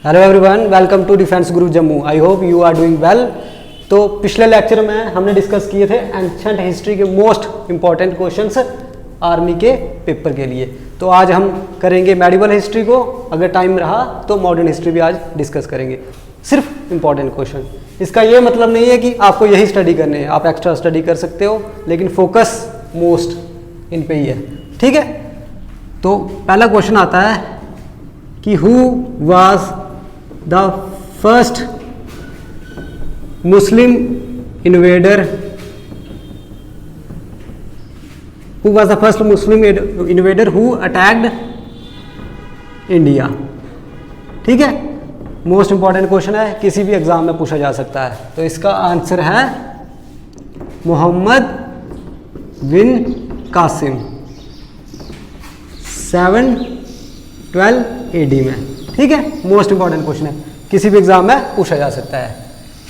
Hello everyone, welcome to defence group Jammu. I hope you are doing well. तो पिछले lecture में हमने discuss किए थे एंशिएंट हिस्ट्री के मोस्ट इंपॉर्टेंट क्वेश्चंस आर्मी के पेपर के लिए। तो आज हम करेंगे मेडिवल हिस्ट्री को, अगर टाइम रहा तो मॉडर्न हिस्ट्री भी आज डिस्कस करेंगे। सिर्फ इंपॉर्टेंट क्वेश्चन। इसका ये मतलब नहीं है कि आपको यही स्टडी करने हैं, आप एक्स्ट्रा स्टडी कर सकते हो, लेकिन फोकस मोस्ट इन पे ही है। ठीक है, तो पहला क्वेश्चन आता है कि who was the first Muslim invader, who was the first Muslim invader who attacked India. ठीक है, मोस्ट इंपॉर्टेंट क्वेश्चन है, किसी भी एग्जाम में पूछा जा सकता है। तो इसका आंसर है मोहम्मद बिन कासिम 712 AD में। ठीक है, मोस्ट इंपॉर्टेंट क्वेश्चन है, किसी भी एग्जाम में पूछा जा सकता है।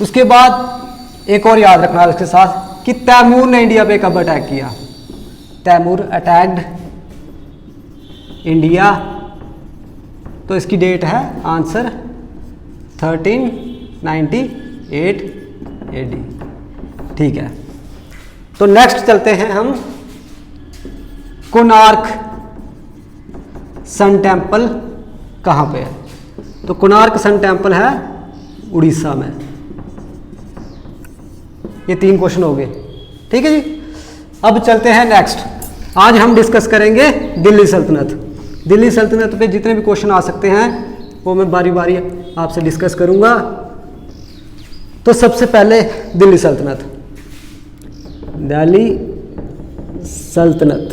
उसके बाद एक और याद रखना इसके साथ कि तैमूर ने इंडिया पे कब अटैक किया। तैमूर अटैक्ड इंडिया, तो इसकी डेट है आंसर 1398 AD। ठीक है, तो नेक्स्ट चलते हैं हम कोणार्क सन टेम्पल कहाँ पे है। तो कोणार्क सन टेम्पल है उड़ीसा में। ये 3 क्वेश्चन हो गए। ठीक है जी, अब चलते हैं नेक्स्ट। आज हम डिस्कस करेंगे दिल्ली सल्तनत। दिल्ली सल्तनत पे जितने भी क्वेश्चन आ सकते हैं वो मैं बारी बारी आपसे डिस्कस करूंगा। तो सबसे पहले दिल्ली सल्तनत, दिल्ली सल्तनत।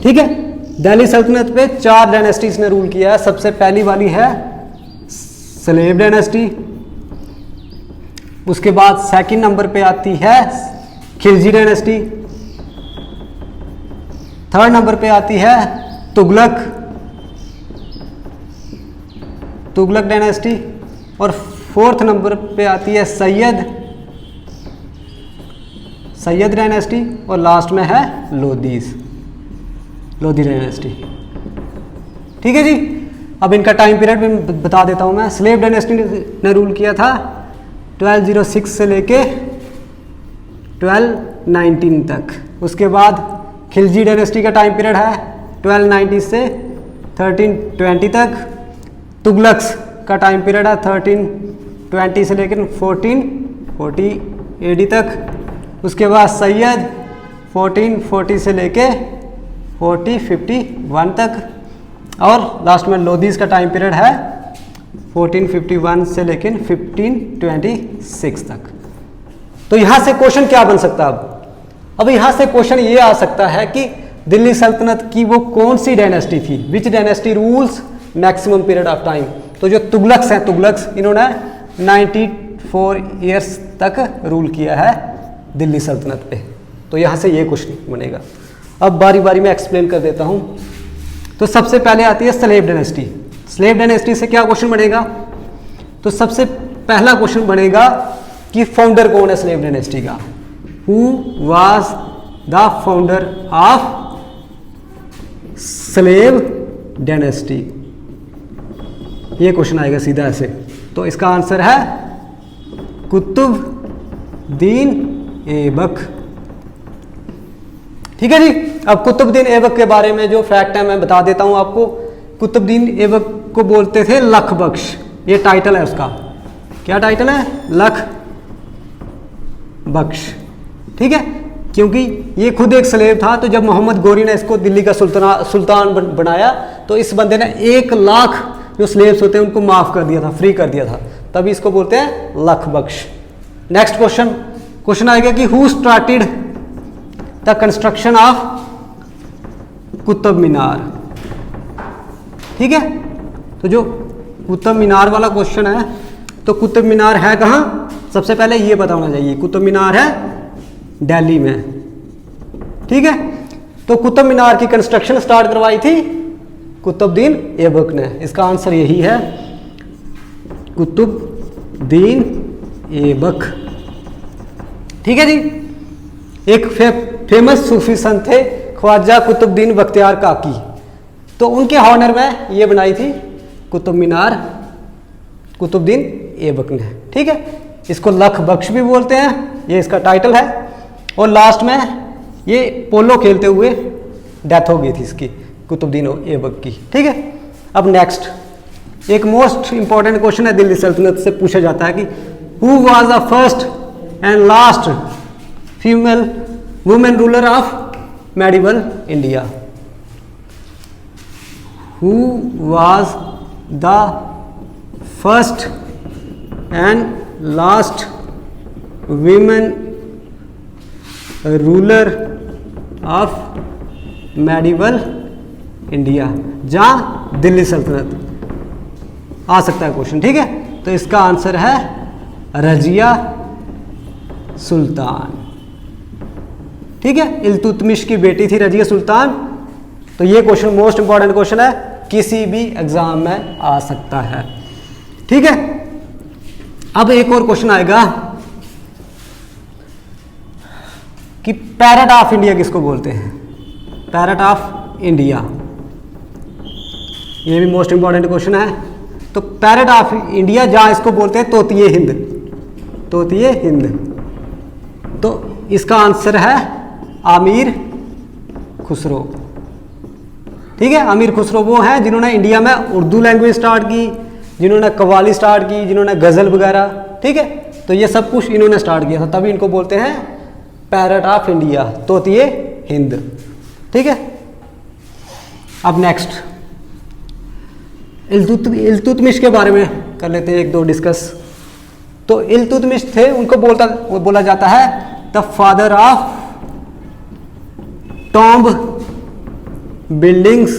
ठीक है, दिल्ली सल्तनत पे 4 डायनेस्टीज ने रूल किया है। सबसे पहली वाली है सलेब डायनेस्टी, उसके बाद सेकंड नंबर पे आती है खिलजी डायनेस्टी, थर्ड नंबर पे आती है तुगलक डायनेस्टी, और फोर्थ नंबर पे आती है सैयद डायनेस्टी, और लास्ट में है लोधी डायनेस्टी। ठीक है जी, अब इनका टाइम पीरियड भी बता देता हूं मैं। स्लेव डायनेस्टी ने रूल किया था 1206 से लेके 1219 तक। उसके बाद खिलजी डायनेस्टी का टाइम पीरियड है 1290 से 1320 तक। तुगलक्स का टाइम पीरियड है 1320 से लेकर 1440 AD तक। उसके बाद सैयद 1440 से लेके 1451 तक, और लास्ट में लोधीज का टाइम पीरियड है 1451 से लेकर 1526 तक। तो यहां से क्वेश्चन क्या बन सकता है अब यहां से क्वेश्चन ये आ सकता है कि दिल्ली सल्तनत की वो कौन सी डायनेस्टी थी, विच dynasty rules maximum period of time. तो जो तुगलक्स हैं, तुगलक्स इन्होंने 94 ईयर्स तक रूल किया है दिल्ली सल्तनत पे। तो यहां से ये क्वेश्चन बनेगा। अब बारी बारी में एक्सप्लेन कर देता हूं। तो सबसे पहले आती है स्लेव डायनेस्टी। स्लेव डायनेस्टी से क्या क्वेश्चन बनेगा, तो सबसे पहला क्वेश्चन बनेगा कि फाउंडर कौन है स्लेव डायनेस्टी का। Who was the founder of slave dynasty, ये क्वेश्चन आएगा सीधा ऐसे। तो इसका आंसर है कुतुबुद्दीन ऐबक। ठीक है जी, अब कुतुबुद्दीन ऐबक के बारे में जो फैक्ट है मैं बता देता हूं आपको। कुतुबुद्दीन ऐबक को बोलते थे लख बख्श, ये टाइटल है उसका। क्या टाइटल है? लख बख्श। ठीक है, क्योंकि ये खुद एक स्लेव था। तो जब मोहम्मद गोरी ने इसको दिल्ली का सुल्तान बनाया, तो इस बंदे ने 1 लाख जो स्लेव्स होते हैं उनको माफ कर दिया था, फ्री कर दिया था, तभी इसको बोलते हैं लख बख्श। नेक्स्ट क्वेश्चन आएगा कि who started the construction of Qutub Minar. ठीक है, तो जो कुतुब मीनार वाला क्वेश्चन है, तो कुतुब मीनार है कहाँ, सबसे पहले ये पता होना चाहिए। कुतुब मीनार है दिल्ली में। ठीक है, तो कुतुब मीनार की कंस्ट्रक्शन स्टार्ट करवाई थी कुतुबुद्दीन ऐबक ने। इसका आंसर यही है, कुतुबुद्दीन ऐबक। ठीक है जी, एक फेमस सूफी संत थे ख्वाजा कुतुबुद्दीन बख्तियार काकी, तो उनके हॉनर में ये बनाई थी कुतुब मीनार। कुतुबुद्दीन ऐबक ने। ठीक है, इसको लख बख्श भी बोलते हैं, ये इसका टाइटल है। और लास्ट में ये पोलो खेलते हुए डेथ हो गई थी इसकी, कुतुबुद्दीन ऐबक की। ठीक है, अब नेक्स्ट एक मोस्ट इंपॉर्टेंट क्वेश्चन है, दिल्ली सल्तनत से पूछा जाता है कि who was the first and last female women ruler of medieval India. Who was the first and last women ruler of medieval India, जहां दिल्ली सल्तनत आ सकता है क्वेश्चन। ठीक है, तो इसका आंसर है रजिया सुल्तान। ठीक है, इल्तुतमिश की बेटी थी रजिया सुल्तान। तो ये क्वेश्चन मोस्ट इंपॉर्टेंट क्वेश्चन है, किसी भी एग्जाम में आ सकता है। ठीक है, अब एक और क्वेश्चन आएगा कि पैरट ऑफ इंडिया किसको बोलते हैं। पैरट ऑफ इंडिया, ये भी मोस्ट इंपॉर्टेंट क्वेश्चन है। तो पैरट ऑफ इंडिया, जहां इसको बोलते हैं तोतिए हिंद, तोतिए हिंद। तो इसका आंसर है आमिर खुसरो। ठीक है, आमिर खुसरो वो हैं जिन्होंने इंडिया में उर्दू लैंग्वेज स्टार्ट की, जिन्होंने कव्वाली स्टार्ट की, जिन्होंने गज़ल वगैरह। ठीक है, तो ये सब कुछ इन्होंने स्टार्ट किया था, तभी इनको बोलते हैं पैरट ऑफ इंडिया, तोतिए हिंद। ठीक है, अब नेक्स्ट इल्तुतमिश के बारे में कर लेते हैं एक दो डिस्कस। तो इल्तुतमिश थे, उनको बोला जाता है the father of tomb buildings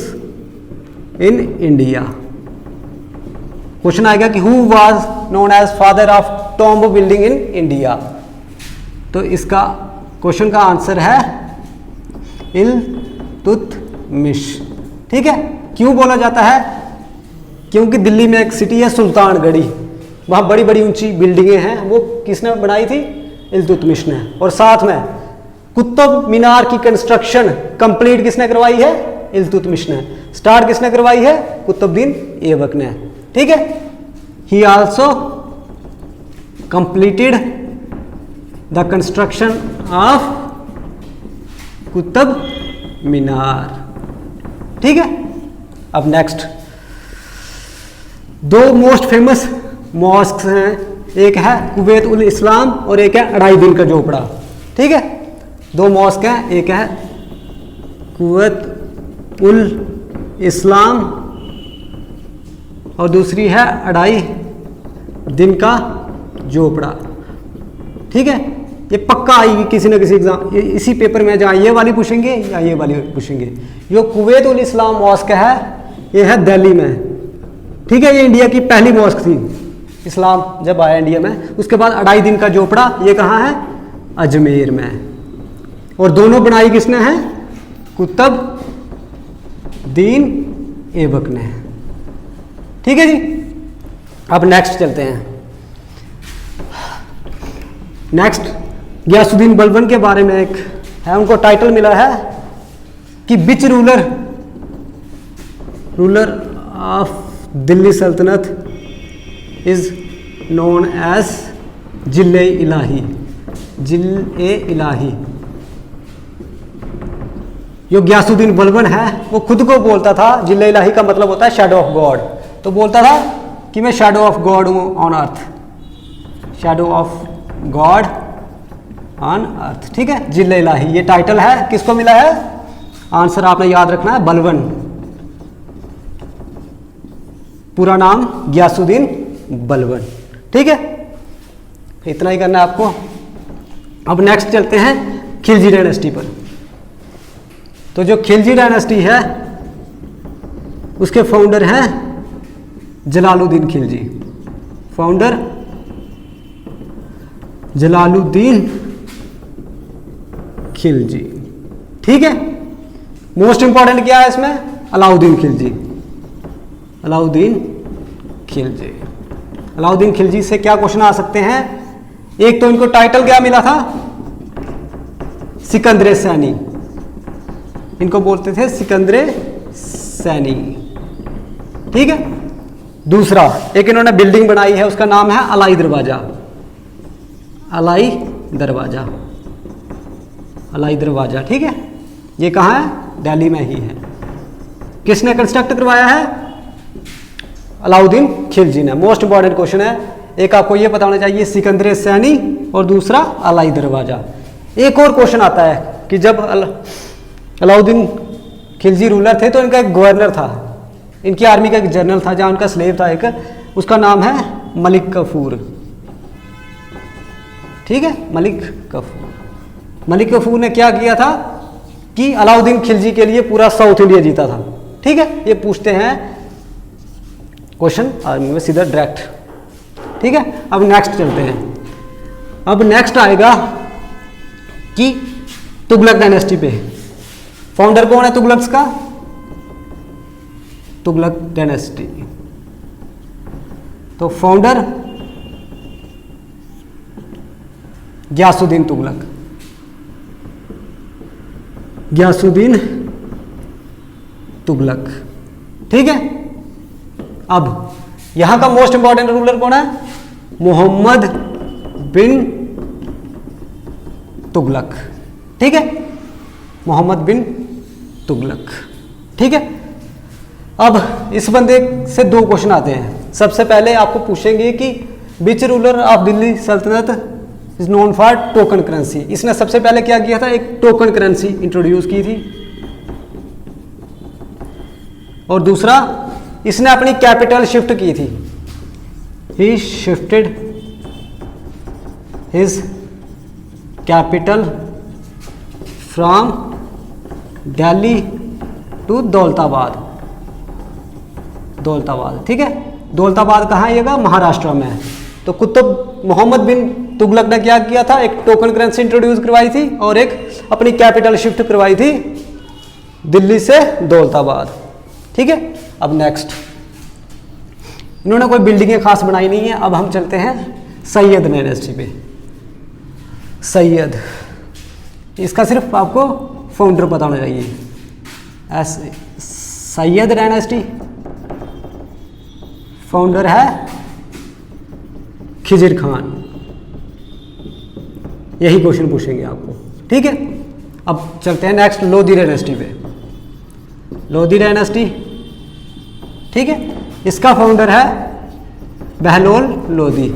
in India. Question आएगा कि who was known as father of tomb building in India. तो इसका क्वेश्चन का आंसर है इल्तुतमिश। ठीक है, क्यों बोला जाता है? क्योंकि दिल्ली में एक सिटी है सुल्तानगढ़ी, वहाँ बड़ी बड़ी ऊंची बिल्डिंगें हैं, वो किसने बनाई थी? इल्तुतमिश ने। और साथ में कुतुब मीनार की कंस्ट्रक्शन कंप्लीट किसने करवाई है? इल्तुतमिश ने। स्टार्ट किसने करवाई है? कुतुबुद्दीन ऐबक ने। ठीक है, he also completed the construction of Qutub Minar. ठीक है, अब नेक्स्ट दो मोस्ट फेमस मॉस्क हैं, एक है कुवैत उल इस्लाम और एक है अढ़ाई दिन का झोपड़ा। ठीक है, दो मॉस्क हैं, एक है कुवैत उल इस्लाम और दूसरी है अढ़ाई दिन का झोपड़ा। ठीक है, ये पक्का आएगी किसी न किसी एग्जाम, इसी पेपर में, जहाँ ये वाली पूछेंगे या ये वाली पूछेंगे। जो कुवैत उल इस्लाम मॉस्क है, ये है दिल्ली में। ठीक है, ये इंडिया की पहली मॉस्क थी, इस्लाम जब आया इंडिया में। उसके बाद अढ़ाई दिन का झोपड़ा, ये कहाँ है? अजमेर में। और दोनों बनाई किसने है? कुतुबुद्दीन ऐबक ने। ठीक है जी, अब नेक्स्ट चलते हैं। नेक्स्ट गियासुद्दीन बलबन के बारे में एक है, उनको टाइटल मिला है कि विच रूलर ऑफ दिल्ली सल्तनत इज नोन एज जिले इलाही। जिले इलाही, जो गियासुद्दीन बलबन है वो खुद को बोलता था, जिले इलाही का मतलब होता है शैडो ऑफ गॉड। तो बोलता था कि मैं शैडो ऑफ गॉड हूं on earth, shadow of God on earth. ठीक है, जिले इलाही ये टाइटल है, किसको मिला है? आंसर आपने याद रखना है, बलबन। पूरा नाम गियासुद्दीन बलबन। ठीक है, इतना ही करना है आपको। अब नेक्स्ट चलते हैं खिलजी डायनेस्टी पर। तो जो खिलजी डायनेस्टी है उसके फाउंडर हैं जलालुद्दीन खिलजी। फाउंडर जलालुद्दीन खिलजी। ठीक है, मोस्ट इंपॉर्टेंट क्या है इसमें? अलाउद्दीन खिलजी। अलाउद्दीन खिलजी, अलाउद्दीन खिलजी से क्या क्वेश्चन आ सकते हैं? एक तो इनको टाइटल क्या मिला था? सिकंदर सैनी। इनको बोलते थे सिकंदर सैनी। ठीक है, दूसरा एक इन्होंने बिल्डिंग बनाई है, उसका नाम है अलाई दरवाजा। अलाई दरवाजा, अलाई दरवाजा, ठीक है। ये कहाँ है? दिल्ली में ही है। किसने कंस्ट्रक्ट करवाया है? अलाउद्दीन खिलजी ने। मोस्ट इंपॉर्टेंट क्वेश्चन है, एक आपको ये पता होना चाहिए, सिकंदर सैनी और दूसरा अलाई दरवाजा। एक और क्वेश्चन आता है कि जब अलाउद्दीन खिलजी रूलर थे तो इनका एक गवर्नर था, इनकी आर्मी का एक जनरल था जहाँ उनका स्लेव था एक, उसका नाम है मलिक कफूर, ठीक है। मलिक कफूर, मलिक कफूर ने क्या किया था कि अलाउद्दीन खिलजी के लिए पूरा साउथ इंडिया जीता था, ठीक है। ये पूछते हैं क्वेश्चन आर्मी में सीधा डायरेक्ट, ठीक है। अब नेक्स्ट चलते हैं। अब नेक्स्ट आएगा कि तुगलक डायनेस्टी पे फाउंडर कौन है तुगलक्स का? तुगलक डायनेस्टी, तो फाउंडर गयासुद्दीन तुगलक, गयासुद्दीन तुगलक, ठीक है। अब यहां का मोस्ट इंपॉर्टेंट रूलर कौन है? मोहम्मद बिन तुगलक, ठीक है। मोहम्मद बिन तुगलक, ठीक है। अब इस बंदे से दो क्वेश्चन आते हैं। सबसे पहले आपको पूछेंगे कि विच रूलर ऑफ दिल्ली सल्तनत is known for token currency. इसने सबसे पहले क्या किया था? एक टोकन करेंसी इंट्रोड्यूस की थी। और दूसरा, इसने अपनी कैपिटल शिफ्ट की थी। He shifted his capital from Delhi to Daulatabad, Daulatabad, ठीक है। दौलताबाद कहाँ आएगा? महाराष्ट्र में है। तो कुतुब मोहम्मद बिन तुगलक ने क्या किया था? एक टोकन करेंसी इंट्रोड्यूस करवाई थी और एक अपनी कैपिटल शिफ्ट करवाई थी दिल्ली से दौलताबाद, ठीक है। अब नेक्स्ट, इन्होंने कोई बिल्डिंगें खास बनाई नहीं है। अब हम चलते हैं सैयद डायनेस्टी पे। सैयद, इसका सिर्फ आपको फाउंडर पता होना चाहिए। ऐसे सैयद डायनेस्टी, फाउंडर है खिजिर खान। यही क्वेश्चन पूछेंगे आपको, ठीक है। अब चलते हैं नेक्स्ट लोधी डायनेस्टी पे। लोधी डायनेस्टी, ठीक है। इसका फाउंडर है बहलोल लोधी,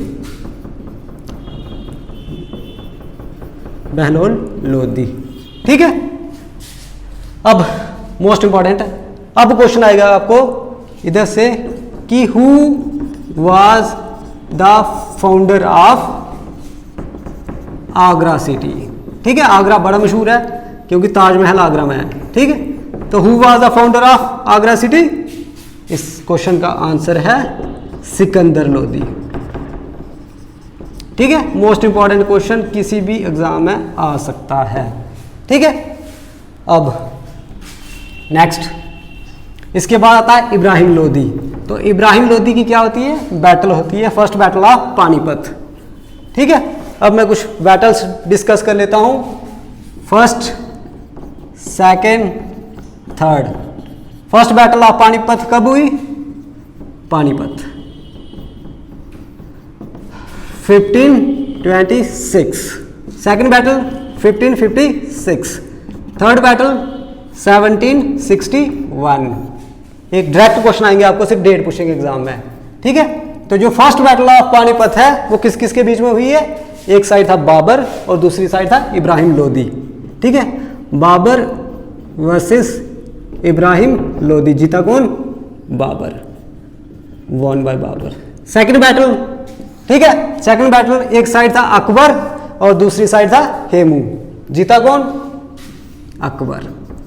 बहलोल लोधी, ठीक है। अब मोस्ट इंपॉर्टेंट, अब क्वेश्चन आएगा आपको इधर से कि who was the founder of Agra city, ठीक है। आगरा बड़ा मशहूर है क्योंकि ताजमहल आगरा में है, ठीक है। तो who was the founder of Agra city? इस क्वेश्चन का आंसर है सिकंदर लोधी, ठीक है। मोस्ट इंपॉर्टेंट क्वेश्चन किसी भी एग्जाम में आ सकता है, ठीक है। अब नेक्स्ट, इसके बाद आता है इब्राहिम लोधी। तो इब्राहिम लोधी की क्या होती है? बैटल होती है, फर्स्ट बैटल ऑफ पानीपत, ठीक है। अब मैं कुछ बैटल्स डिस्कस कर लेता हूं। First, second, third. First battle of Panipat कब हुई? Panipat 1526। Second battle 1556। Third battle 1761। एक डायरेक्ट क्वेश्चन आएंगे आपको, सिर्फ डेट पूछेंगे एग्जाम में, ठीक है। तो जो फर्स्ट बैटल ऑफ पानीपत है वो किस किस के बीच में हुई है? एक साइड था बाबर और दूसरी साइड था इब्राहिम लोधी, ठीक है। बाबर वर्सेस इब्राहिम लोधी, जीता कौन? Babur, won by Babur. Second battle, ठीक है। सेकंड बैटल एक साइड था अकबर और दूसरी साइड था हेमू, जीता कौन? अकबर,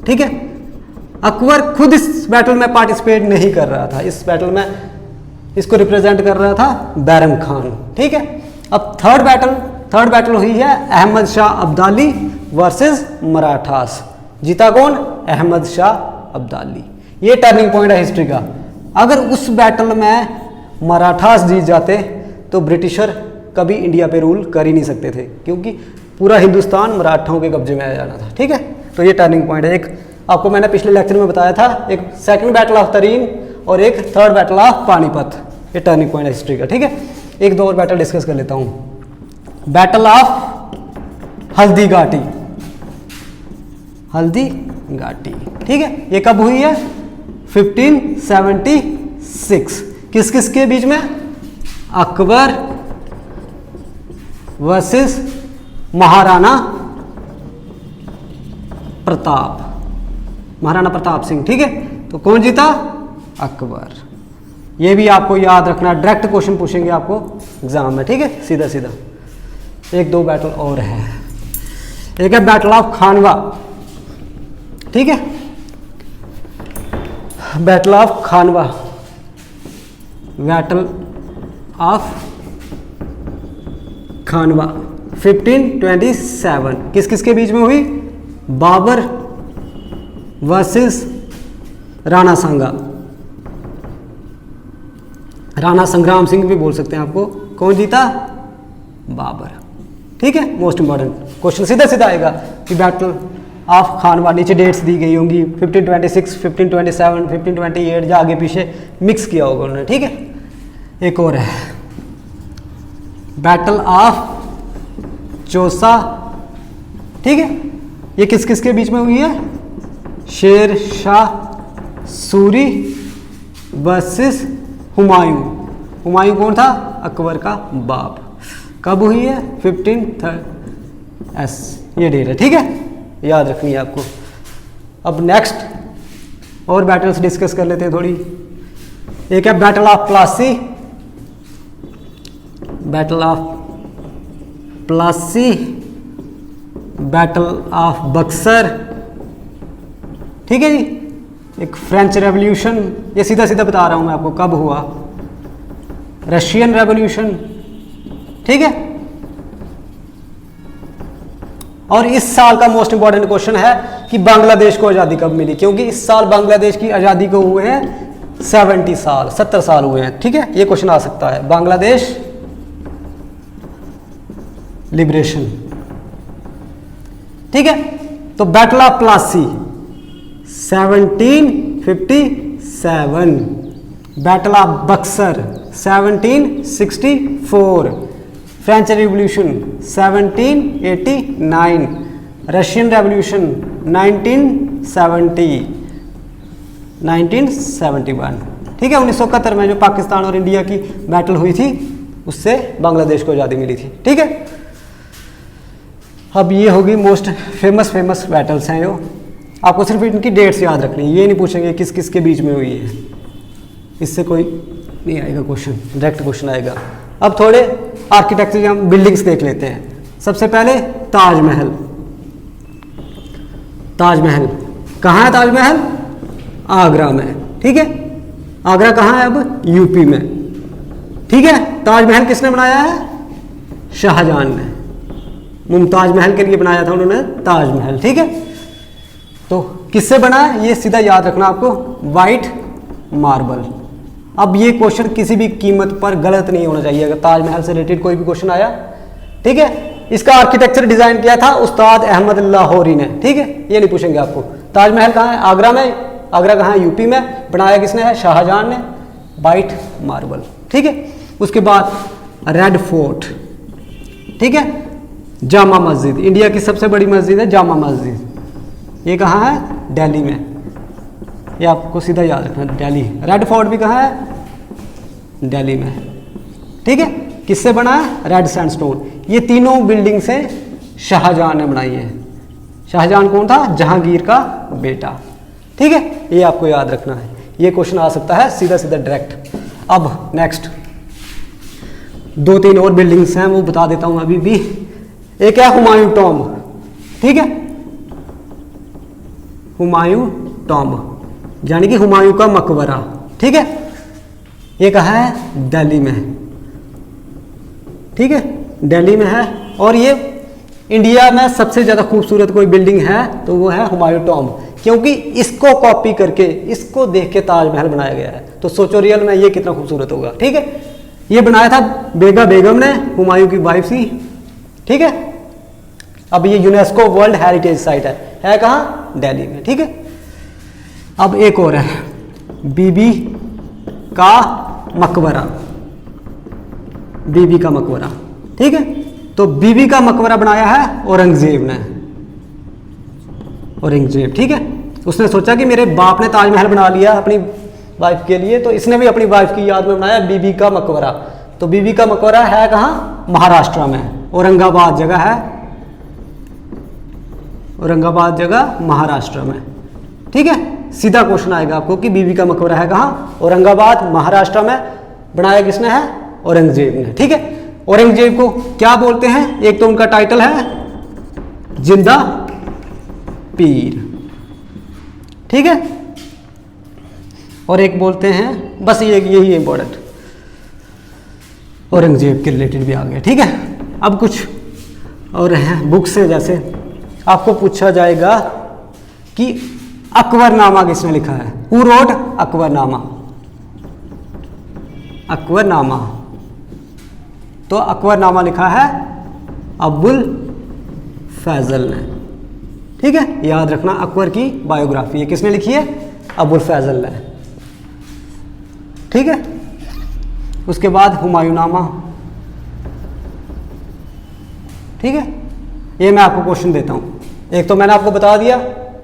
ठीक है। अकबर खुद इस बैटल में पार्टिसिपेट नहीं कर रहा था, इस बैटल में इसको रिप्रेजेंट कर रहा था बैरम खान, ठीक है। अब थर्ड बैटल हुई है अहमद शाह अब्दाली वर्सेस मराठास, जीता कौन? अहमद शाह अब्दाली। ये टर्निंग पॉइंट है हिस्ट्री का। अगर उस बैटल में मराठास जीत जाते तो ब्रिटिशर कभी इंडिया पे रूल कर ही नहीं सकते थे, क्योंकि पूरा हिंदुस्तान मराठाओं के कब्जे में आ जाना था, ठीक है। तो ये टर्निंग पॉइंट है। एक आपको मैंने पिछले लेक्चर में बताया था, एक सेकंड बैटल ऑफ तरीन और एक थर्ड बैटल ऑफ पानीपत, ये टर्निंग पॉइंट है हिस्ट्री का, ठीक है। एक दो और बैटल डिस्कस कर लेता हूँ। बैटल ऑफ हल्दी घाटी, हल्दी घाटी, ठीक है, ये कब हुई है? 1576। किस किस के बीच में? अकबर वर्सेस महाराणा प्रताप, महाराणा प्रताप सिंह, ठीक है। तो कौन जीता? अकबर। ये भी आपको याद रखना, डायरेक्ट क्वेश्चन पूछेंगे आपको एग्जाम में, ठीक है, सीधा सीधा। एक दो बैटल और है, एक है बैटल ऑफ खानवा, ठीक है, battle of Khanwa, battle of Khanwa 1527। किस किस के बीच में हुई? बाबर वर्सेस राणा सांगा, राणा संग्राम सिंह भी बोल सकते हैं आपको। कौन जीता? बाबर, ठीक है। मोस्ट इंपॉर्टेंट क्वेश्चन सीधा सीधा आएगा कि बैटल ऑफ खानवा, नीचे डेट्स दी गई होंगी 1526, 1527, 1528, या आगे पीछे मिक्स किया होगा उन्होंने, ठीक है। एक और है बैटल ऑफ चौसा, ठीक है, ये किस किस के बीच में हुई है? शेर शाह सूरी वर्सेस हुमायूं। हुमायूं कौन था? अकबर का बाप। कब हुई है? 1530 ये डेट है, ठीक है, याद रखनी है आपको। अब नेक्स्ट और बैटल्स डिस्कस कर लेते हैं थोड़ी। एक है battle of Plassey, battle of Plassey, battle of Buxar, ठीक है जी। एक फ्रेंच रेवोल्यूशन, ये सीधा सीधा बता रहा हूं मैं आपको कब हुआ। रशियन रेवोल्यूशन, ठीक है। और इस साल का मोस्ट इंपॉर्टेंट क्वेश्चन है कि बांग्लादेश को आज़ादी कब मिली, क्योंकि इस साल बांग्लादेश की आज़ादी को हुए हैं 70 साल, 70 साल हुए हैं, ठीक है। ये क्वेश्चन आ सकता है, बांग्लादेश लिबरेशन, ठीक है। तो battle of Plassey 1757, battle of Buxar 1764, French revolution 1789, Russian revolution 1971, ठीक है। 1971 में जो पाकिस्तान और इंडिया की बैटल हुई थी उससे बांग्लादेश को आज़ादी मिली थी, ठीक है। अब ये होगी मोस्ट फेमस बैटल्स हैं जो आपको सिर्फ इनकी डेट्स याद रखनी है, ये नहीं पूछेंगे किस किस के बीच में हुई है, इससे कोई नहीं आएगा क्वेश्चन, डायरेक्ट क्वेश्चन आएगा। अब थोड़े आर्किटेक्चर हम बिल्डिंग्स देख लेते हैं। सबसे पहले ताजमहल, ताजमहल कहाँ है? ताजमहल आगरा में, ठीक है। आगरा कहाँ है? अब यूपी में, ठीक है। ताजमहल किसने बनाया है? शाहजहां ने। मुमताज महल के लिए बनाया था उन्होंने ताजमहल, ठीक है। तो किससे बना है? ये सीधा याद रखना आपको, वाइट मार्बल। अब ये क्वेश्चन किसी भी कीमत पर गलत नहीं होना चाहिए अगर ताजमहल से रिलेटेड कोई भी क्वेश्चन आया, ठीक है। इसका आर्किटेक्चर डिजाइन किया था उस्ताद अहमद लाहौरी ने, ठीक है। ये नहीं पूछेंगे आपको। ताजमहल कहाँ है? आगरा में। आगरा कहाँ है? यूपी में। बनाया किसने है? शाहजहां ने। वाइट मार्बल, ठीक है। उसके बाद रेड फोर्ट, ठीक है। जामा मस्जिद, इंडिया की सबसे बड़ी मस्जिद है जामा मस्जिद, ये कहाँ है? दिल्ली में। ये आपको सीधा याद रखना, दिल्ली। रेड फोर्ट भी कहाँ है? दिल्ली में, ठीक है। किससे बना है? Red sandstone. ये तीनों बिल्डिंग से शाहजहां ने बनाई है। शाहजहां कौन था? जहांगीर का बेटा, ठीक है। ये आपको याद रखना है, ये क्वेश्चन आ सकता है सीधा सीधा डायरेक्ट। अब नेक्स्ट दो तीन और बिल्डिंग्स हैं वो बता देता हूं अभी भी। एक है हुमायूं टॉम्ब, ठीक है। हुमायूं टॉम्ब यानी कि हुमायूं का मकबरा, ठीक है। ये कहाँ है? दिल्ली में, ठीक है। दिल्ली में है। और ये इंडिया में सबसे ज़्यादा खूबसूरत कोई बिल्डिंग है तो वो है हुमायूं टॉम्ब, क्योंकि इसको कॉपी करके, इसको देख के ताजमहल बनाया गया है। तो सोचो रियल में ये कितना खूबसूरत होगा, ठीक है। ये बनाया था बेगा बेगम ने, हुमायूं की वाइफ थी, ठीक है। अब ये यूनेस्को वर्ल्ड हेरिटेज साइट है कहाँ? दिल्ली में, ठीक है। अब एक और है बीबी का मकबरा, बीबी का मकबरा, ठीक है। तो बीबी का मकबरा बनाया है औरंगजेब ने, औरंगजेब, ठीक है। उसने सोचा कि मेरे बाप ने ताजमहल बना लिया अपनी वाइफ के लिए, तो इसने भी अपनी वाइफ की याद में बनाया बीबी का मकबरा। तो बीबी का मकबरा है कहाँ? महाराष्ट्र में, औरंगाबाद जगह है, औरंगाबाद जगह महाराष्ट्र में, ठीक है। सीधा क्वेश्चन आएगा आपको कि बीबी का मकबरा है कहाँ? औरंगाबाद महाराष्ट्र में। बनाया किसने है? औरंगजेब ने, ठीक है। औरंगजेब को क्या बोलते हैं? एक तो उनका टाइटल है जिंदा पीर, ठीक है, और एक बोलते हैं, बस ये यही इंपॉर्टेंट, औरंगजेब के रिलेटेड भी आ गया, ठीक है। अब कुछ और हैं बुक से, जैसे आपको पूछा जाएगा कि अकबरनामा किसने लिखा है? Who wrote Akbarnama? अकबरनामा, तो अकबरनामा लिखा है अबुल फैजल ने, ठीक है। याद रखना, अकबर की बायोग्राफी है, किसने लिखी है? अबुल फैजल ने, ठीक है। उसके बाद हुमायूंनामा, ठीक है। ये मैं आपको क्वेश्चन देता हूँ, एक तो मैंने आपको बता दिया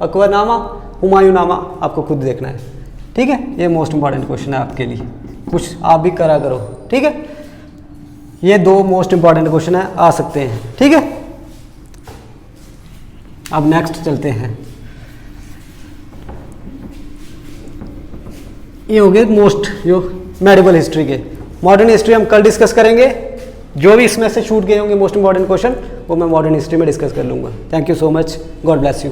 अकबरनामा, हुमायूंनामा आपको खुद देखना है, ठीक है। ये मोस्ट इंपॉर्टेंट क्वेश्चन है आपके लिए, कुछ आप भी करा करो, ठीक है। ये दो मोस्ट इंपॉर्टेंट क्वेश्चन है, आ सकते हैं, ठीक है। अब नेक्स्ट चलते हैं, ये हो गए मोस्ट जो मेडिवल हिस्ट्री के। मॉडर्न हिस्ट्री हम कल डिस्कस करेंगे, जो भी इसमें से छूट गए होंगे मोस्ट इंपॉर्टेंट क्वेश्चन वो मैं मॉडर्न हिस्ट्री में डिस्कस कर लूँगा। Thank you so much, God bless you.